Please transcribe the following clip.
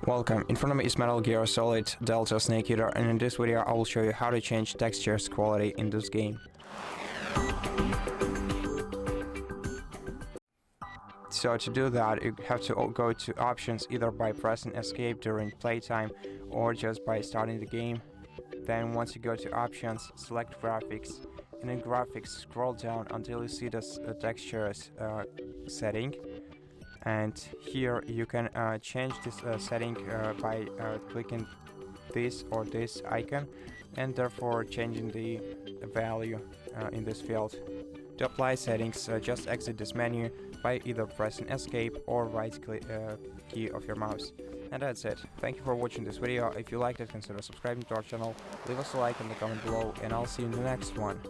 Welcome, in front of me is Metal Gear Solid Delta Snake Eater, and in this video I will show you how to change textures quality in this game. So to do that, you have to go to options either by pressing escape during playtime or just by starting the game. Then once you go to options, select graphics, and in graphics scroll down until you see this textures setting. And here you can change this setting by clicking this or this icon, and therefore changing the value in this field. To apply settings, just exit this menu by either pressing escape or right click key of your mouse. And that's it. Thank you for watching this video. If you liked it, consider subscribing to our channel, leave us a like in the comment below, and I'll see you in the next one.